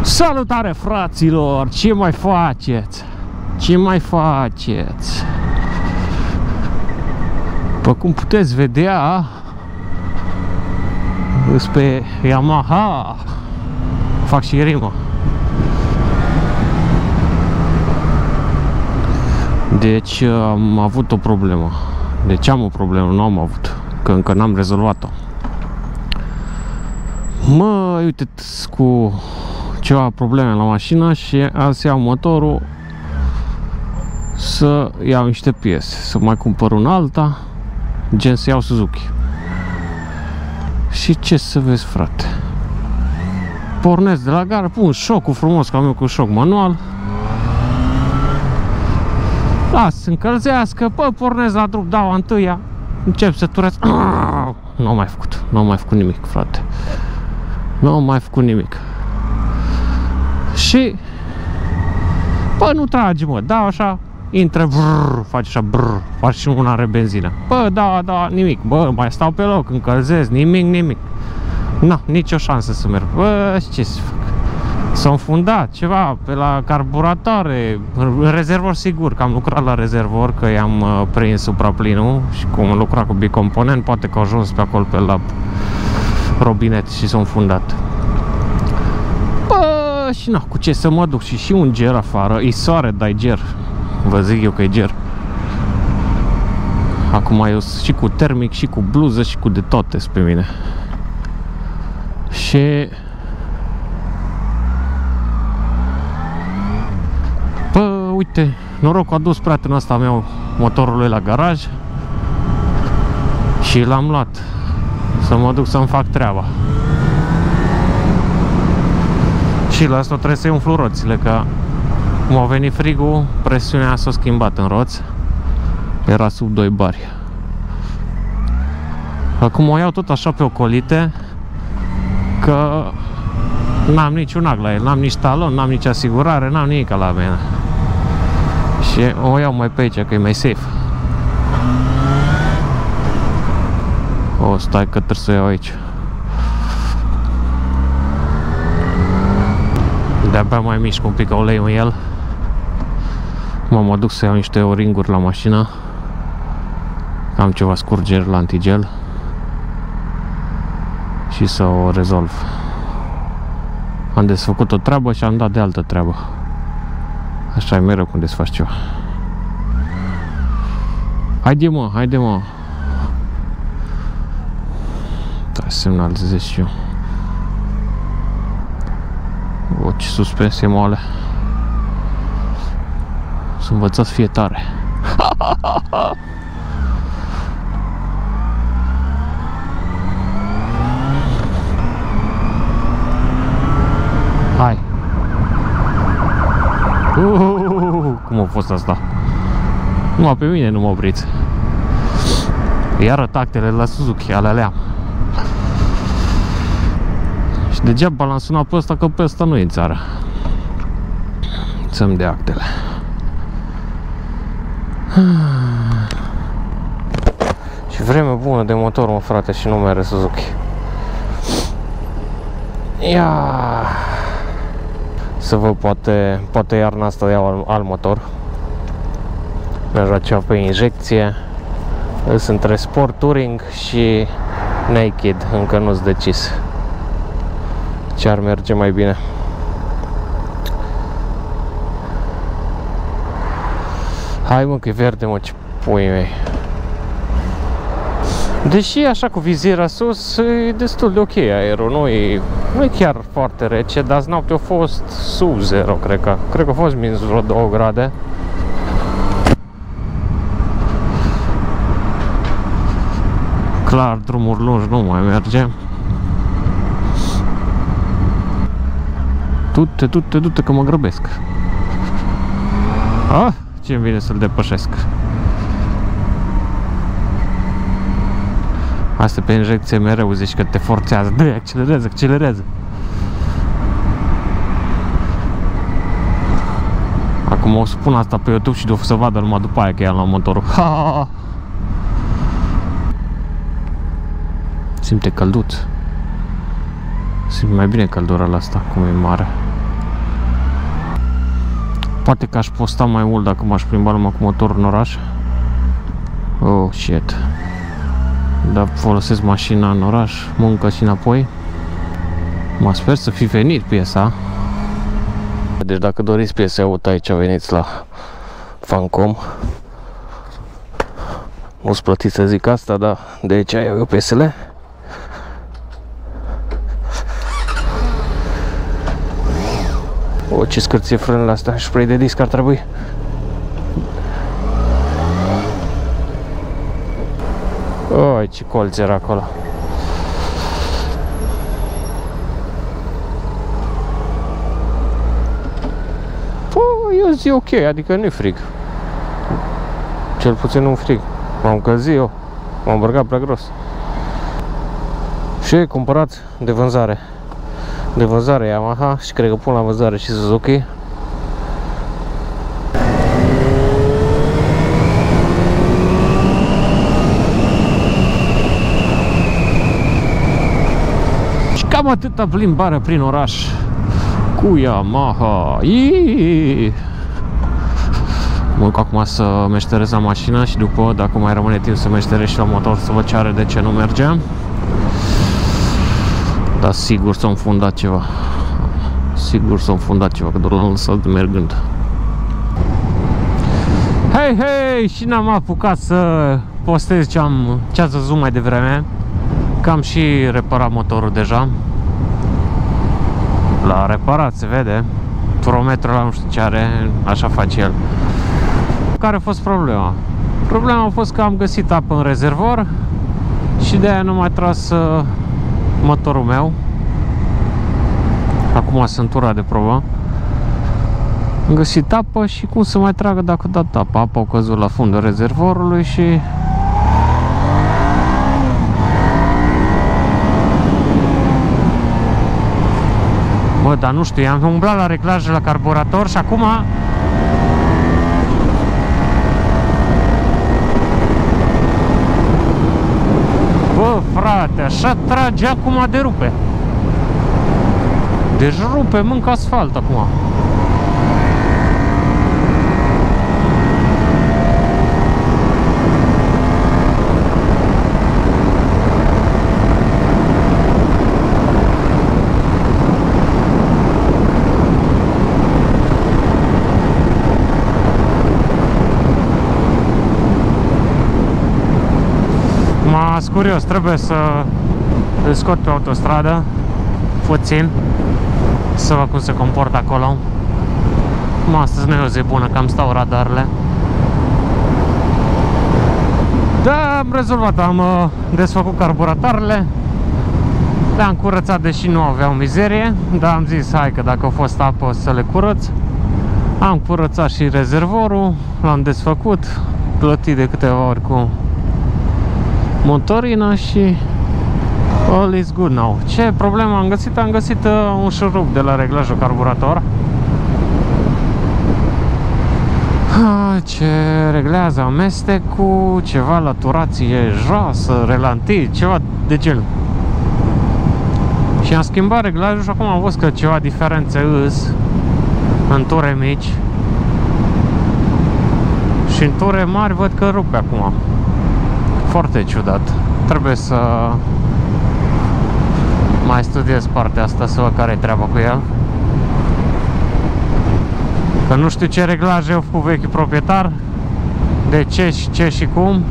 Salutare, fraților! Ce mai faceți? Ce mai faceți? După cum puteți vedea, pe Yamaha fac și rimă. Deci am avut o problemă. Deci am o problemă, nu am avut, că încă n-am rezolvat-o. Mă, uite, cu ceva probleme la mașină și azi iau motorul să iau niște piese, să mai cumpăr un alta, gen să iau Suzuki. Și ce să vezi, frate? Pornesc de la gară, pun șocul frumos, ca meu cu șoc manual. Las să încălzească, pornesc la drum, dau întâia, încep să turez. Nu am mai făcut, nu am mai făcut nimic, frate. Nu am mai făcut nimic. Și nu trage, mă, dau așa, intră, brrr, face așa, brrr, face și una are benzină. Da, nimic, mai stau pe loc, încălzesc, nimic. Nu, nicio șansă să merg. Ce să fac? S-a înfundat ceva pe la carburatoare, rezervor sigur, că am lucrat la rezervor, că i-am prins supraplinul și cum am lucrat cu bicomponent, poate că au ajuns pe acolo pe la robinet și s-a înfundat. Și nu, cu ce să mă duc? Și un ger afară, e soare, dai ger. Vă zic eu că e ger. Acum eu și cu termic, și cu bluză, și cu de toate pe mine. Și uite, norocul a dus prietenul ăsta meu motorului la garaj și l-am luat să mă duc să-mi fac treaba. Și la asta trebuie să-i umflu roțile, că cum a venit frigul, presiunea s-a schimbat în roți. Era sub 2 bari. Acum o iau tot așa pe ocolite, că n-am niciun ac la el, n-am nici talon, n-am nici asigurare, n-am nimic la mine. Și o iau mai pe aici, că e mai safe. Stai că trebuie să o iau aici. De-abia mai mișc un pic ulei în el. Mă duc să iau niște o-ringuri la mașină. Am ceva scurgeri la antigel și să o rezolv. Am desfăcut o treabă și am dat de altă treabă. Așa e mereu când desfaci ceva. Haide mă. Da, semnalizez și eu. Ce suspensie moale. Să învățați să fie tare. Hai. Cum a fost asta? Numai pe mine nu mă opriți. Iară tactele la Suzuki, alea. Și degeaba l-am sunat pe ăsta, că pe ăsta nu e în țară. Să-mi dea actele. Și vreme bună de motor, mă, frate, și nu mere Suzuki. Ia să văd, poate iarna asta iau alt motor. Mi-a ceva pe injecție. Sunt între Sport Touring și Naked, încă nu-s decis ce ar merge mai bine. Hai, mă, că e verde, mă, ce pui mei. Deși așa cu viziera sus e destul de ok aerul, nu e chiar foarte rece, dar azi noapte a fost sub 0, cred că a fost minus vreo 2 grade. Clar, drumuri lungi nu mai merge. Du-te că mă grăbesc. Ce-mi vine să-l depășesc. Asta pe injecție mereu zici că te forțează. Dă, accelerează. Acum o să pun asta pe YouTube și o să vadă numai după aia că i-am luat motorul. Simte călduț. Simt mai bine căldura la asta, cum e mare. Poate că aș posta mai mult dacă m-aș plimba numai cu motorul în oraș. Oh, shit. Dar folosesc mașina în oraș, muncă și înapoi. Mă sper să fi venit piesa. Deci dacă doriți piese auto aici, veniți la Fancom. Nu-ți plătiți să zic asta, dar de aici iau eu piesele. O, ce scârție frânele astea, spray de disc ar trebui. Oi, ce colț era acolo. Păi, eu zi ok, adică nu-i frig. Cel puțin nu-mi frig. M-am încălzit eu, m-am bărgat prea gros. Și cumpărat de vânzare. De vânzare Yamaha și cred că pun la vânzare și Suzuki. Și cam atâta plimbare prin oraș cu Yamaha. Mă duc acum să meșterez la mașină și după, dacă mai rămâne timp, să meșterez și la motor, să văd ce are, de ce nu merge. Dar sigur s-a înfundat ceva. Sigur s-a înfundat ceva, că doar l-am lăsat mergând. Hei, hei! Și n-am apucat să postez ce ați văzut mai devreme. Că am și reparat motorul deja. L-a reparat, se vede. Turometrul ăla nu știu ce are, așa face el. Care a fost problema? Problema a fost că am găsit apă în rezervor și de aia nu m-a tras motorul meu. Acum sunt turat de probă. Am găsit apă și cum să mai tragă dacă a dat apă? Apa a căzut la fundul rezervorului și... Bă, dar nu știu, am umblat la reglaje la carburator și acum... Bă, frate, așa trage acum de rupe. Deci rupe, mâncă asfalt acum. Sunt curios, trebuie să îl scot pe autostradă puțin, să văd cum se comportă acolo. Astăzi nu e o zi bună, că am stau radarele. Da, am rezolvat, am desfăcut carburatoarele. Le-am curățat, deși nu aveau mizerie, dar am zis, hai că dacă a fost apă să le curăț. Am curățat și rezervorul, l-am desfăcut, plătit de câteva ori cu motorina și all is good now. Ce problemă am găsit? Am găsit un șurup de la reglajul carburator. Ce reglează amestecul, ceva la turație joasă, relantii, ceva de genul. Și am schimbat reglajul și acum am văzut că ceva diferențe îs în ture mici și în ture mari văd că rupe acum. Foarte ciudat. Trebuie să mai studiez partea asta, să văd care e treaba cu el. Că nu știu ce reglaje au făcut vechiul proprietar, de ce și cum.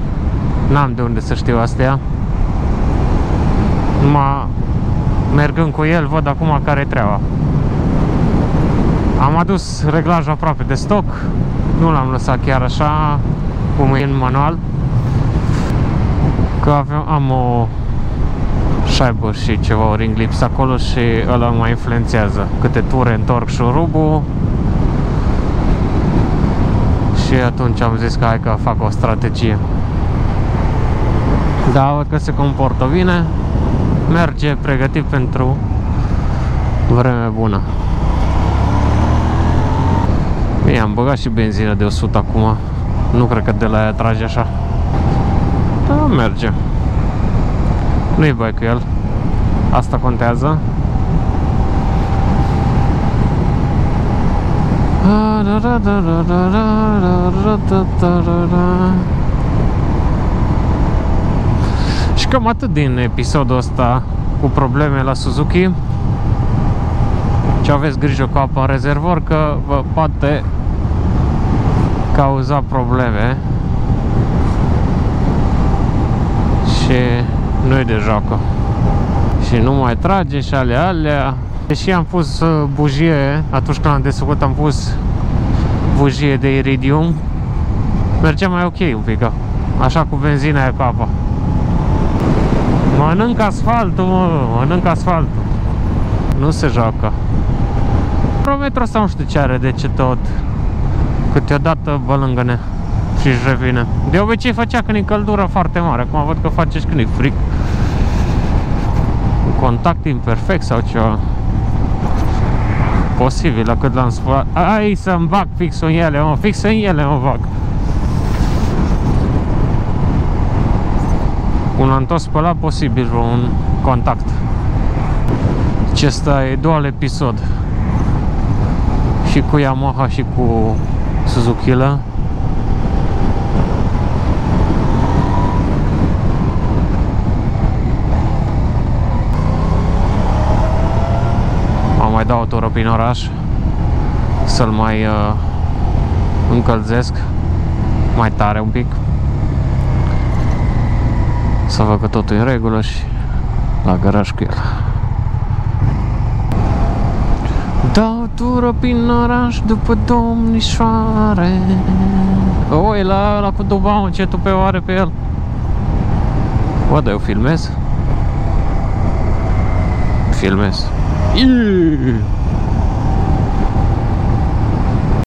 N-am de unde să știu astea. Numai mergând cu el, văd acum care e treaba. Am adus reglajul aproape de stoc. Nu l-am lăsat chiar așa, cum e în manual. Că am o șaibă și ceva ring lips acolo și ăla mai influențează. Câte ture întorc șurubul. Și atunci am zis că hai că fac o strategie. Da, văd că se comportă bine. Merge pregătit pentru vreme bună. Bine, am băgat și benzină de 100 acum. Nu cred că de la ea trage așa. Da, merge. Nu-i bai cu el. Asta contează. Și cam atât din episodul ăsta cu probleme la Suzuki. Ce aveți grijă cu apa în rezervor, că vă poate cauza probleme și nu-i de joacă. Și nu mai trage și alea. Deși am pus bujie, atunci când am desfăcut am pus bujie de iridium, mergea mai ok un pic, așa cu benzina aia cu apa. Mănânc asfaltul, mă, mănânc asfaltul. Nu se joacă. Prometru ăsta nu știu ce are, de ce tot. Câteodată bălângă-ne și-și revine. De obicei făcea când e căldură foarte mare, acum văd că face și când e fric. Un contact imperfect sau ceva. Posibil, la cât l-am spus. Ai să-mi bag fix în ele, mă, fix în ele mă bag. Cum l-am tot spălat, posibil un contact. Deci ăsta e dual episod. Și cu Yamaha și cu Suzuki-ă. Am mai dau o tură prin oraș să-l mai încălzesc mai tare un pic, să văd că totul e în regulă și la garaj cu el. Dau o tură prin oraș după domnișoare. O, e la ăla cu Dubau, ce tu pe oare pe el? Bă, dar eu filmez? Filmez. Iiii.